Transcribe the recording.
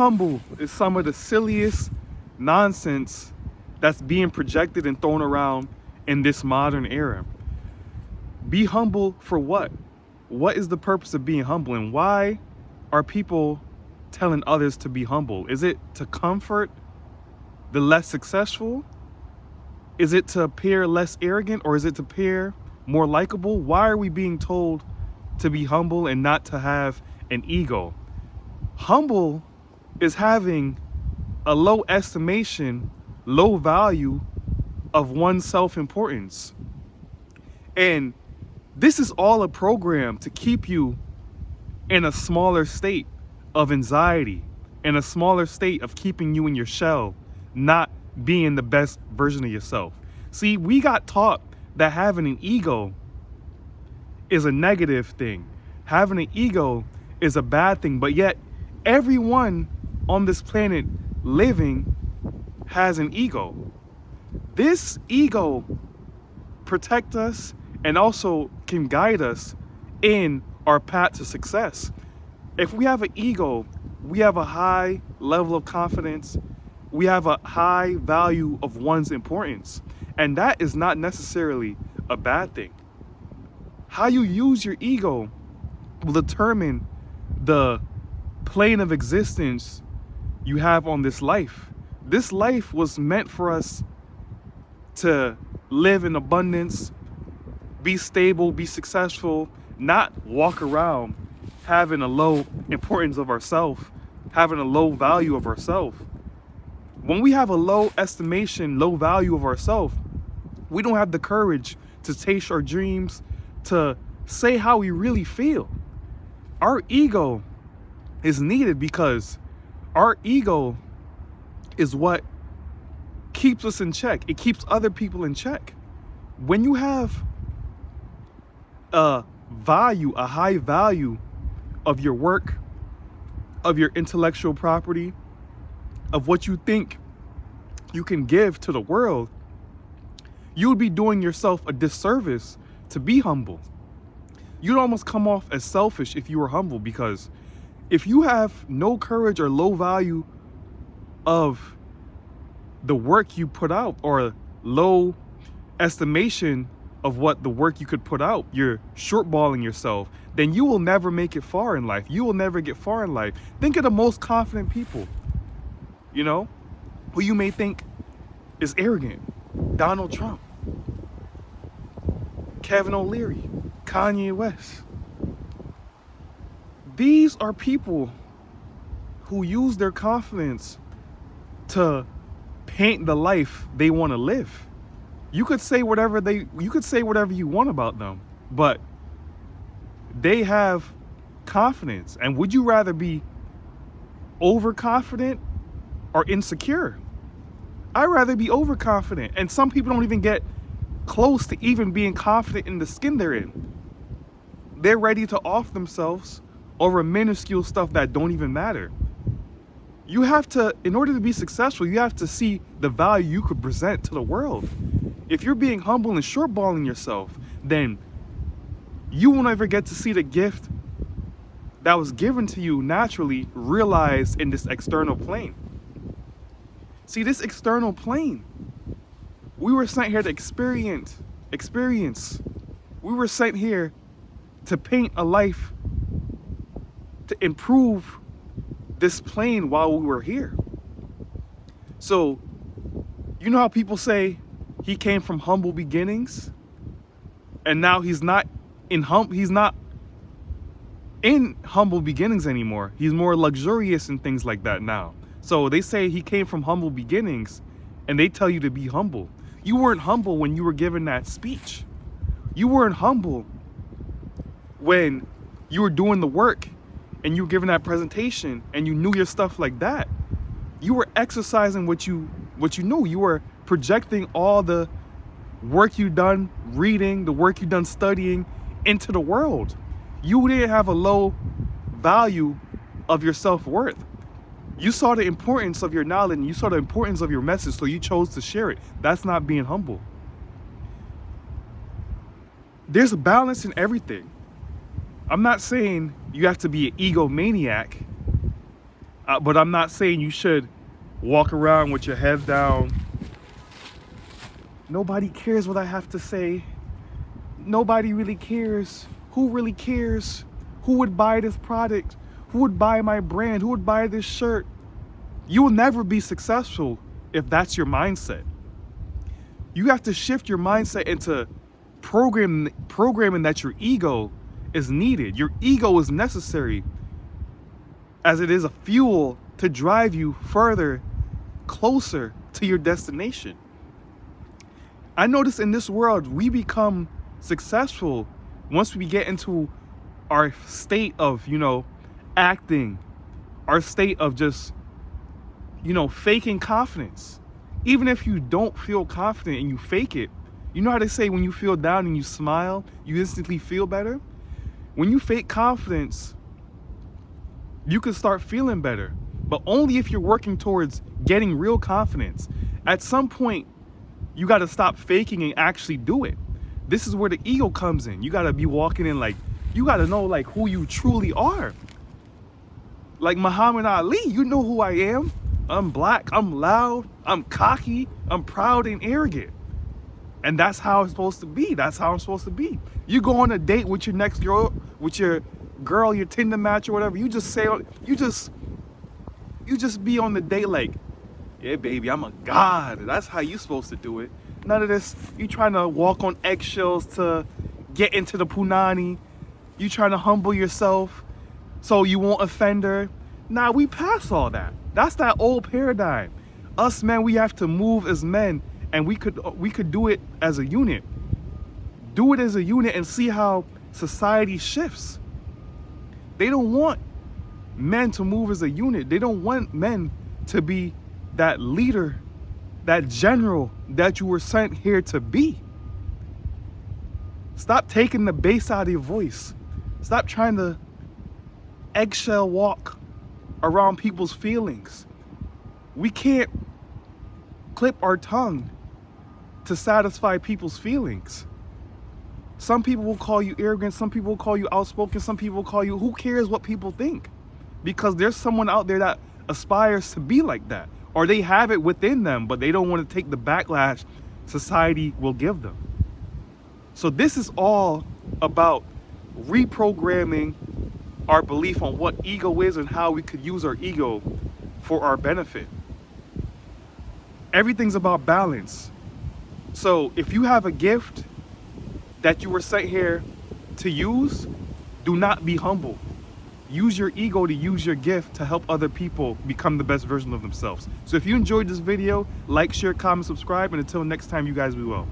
Humble is some of the silliest nonsense that's being projected and thrown around in this modern era. Be humble for what? What is the purpose of being humble, and why are people telling others to be humble? Is it to comfort the less successful? Is it to appear less arrogant, or is it to appear more likable? Why are we being told to be humble and not to have an ego? Humble is having a low estimation, low value of one's self-importance. And this is all a program to keep you in a smaller state of anxiety, in a smaller state of keeping you in your shell, not being the best version of yourself. See, we got taught that having an ego is a negative thing. Having an ego is a bad thing, but yet everyone on this planet living has an ego. This ego protects us and also can guide us in our path to success. If we have an ego, we have a high level of confidence, we have a high value of one's importance, and that is not necessarily a bad thing. How you use your ego will determine the plane of existence you have on this life. This life was meant for us to live in abundance, be stable, be successful, not walk around having a low importance of ourselves, having a low value of ourselves. When we have a low estimation, low value of ourselves, we don't have the courage to chase our dreams, to say how we really feel. Our ego is needed because our ego is what keeps us in check. It keeps other people in check. When you have a value, a high value of your work, of your intellectual property, of what you think you can give to the world, you would be doing yourself a disservice to be humble. You'd almost come off as selfish if you were humble, because if you have no courage or low value of the work you put out, or low estimation of what the work you could put out, you're shortballing yourself, then you will never make it far in life. You will never get far in life. Think of the most confident people, you know, who you may think is arrogant. Donald Trump, Kevin O'Leary, Kanye West. These are people who use their confidence to paint the life they want to live. You could say whatever you want about them, but they have confidence. And would you rather be overconfident or insecure? I'd rather be overconfident. And some people don't even get close to even being confident in the skin they're in. They're ready to off themselves over minuscule stuff that don't even matter. You have to, in order to be successful, you have to see the value you could present to the world. If you're being humble and shortballing yourself, then you won't ever get to see the gift that was given to you naturally realized in this external plane. See, this external plane, we were sent here to experience. We were sent here to paint a life, to improve this plane while we were here. So, you know how people say he came from humble beginnings, and now he's not in humble beginnings anymore. He's more luxurious and things like that now. So they say he came from humble beginnings, and they tell you to be humble. You weren't humble when you were given that speech. You weren't humble when you were doing the work and you were given that presentation and you knew your stuff like that. You were exercising what you knew. You were projecting all the work you've done reading, the work you've done studying into the world. You didn't have a low value of your self-worth. You saw the importance of your knowledge, and you saw the importance of your message, so you chose to share it. That's not being humble. There's a balance in everything. I'm not saying you have to be an egomaniac. But I'm not saying you should walk around with your head down. Nobody cares what I have to say. Nobody really cares. Who really cares? Who would buy this product? Who would buy my brand? Who would buy this shirt? You will never be successful if that's your mindset. You have to shift your mindset into programming that your ego is needed. Your ego is necessary, as it is a fuel to drive you further, closer to your destination. I notice in this world, we become successful once we get into our state of, acting, our state of just, faking confidence. Even if you don't feel confident and you fake it, you know how they say when you feel down and you smile, you instantly feel better? When you fake confidence, you can start feeling better, but only if you're working towards getting real confidence. At some point, you got to stop faking and actually do it. This is where the ego comes in. You got to be walking in like, you got to know like who you truly are. Like Muhammad Ali, you know who I am. I'm black, I'm loud, I'm cocky, I'm proud and arrogant. And that's how it's supposed to be. That's how I'm supposed to be. You go on a date with your next girl, your Tinder match or whatever, you just be on the date like, yeah, baby, I'm a god. That's how you supposed to do it. None of this, you trying to walk on eggshells to get into the punani. You trying to humble yourself so you won't offend her. Nah, we pass all that. That's that old paradigm. Us men, we have to move as men, and we could do it as a unit. Do it as a unit and see how society shifts. They don't want men to move as a unit. They don't want men to be that leader, that general that you were sent here to be. Stop taking the bass out of your voice. Stop trying to eggshell walk around people's feelings. We can't clip our tongue to satisfy people's feelings. Some people will call you arrogant, some people will call you outspoken, some people will call you, who cares what people think? Because there's someone out there that aspires to be like that. Or they have it within them, but they don't want to take the backlash society will give them. So this is all about reprogramming our belief on what ego is and how we could use our ego for our benefit. Everything's about balance. So if you have a gift that you were sent here to use, do not be humble. Use your ego to use your gift to help other people become the best version of themselves. So if you enjoyed this video, like, share, comment, subscribe, and until next time, you guys be well.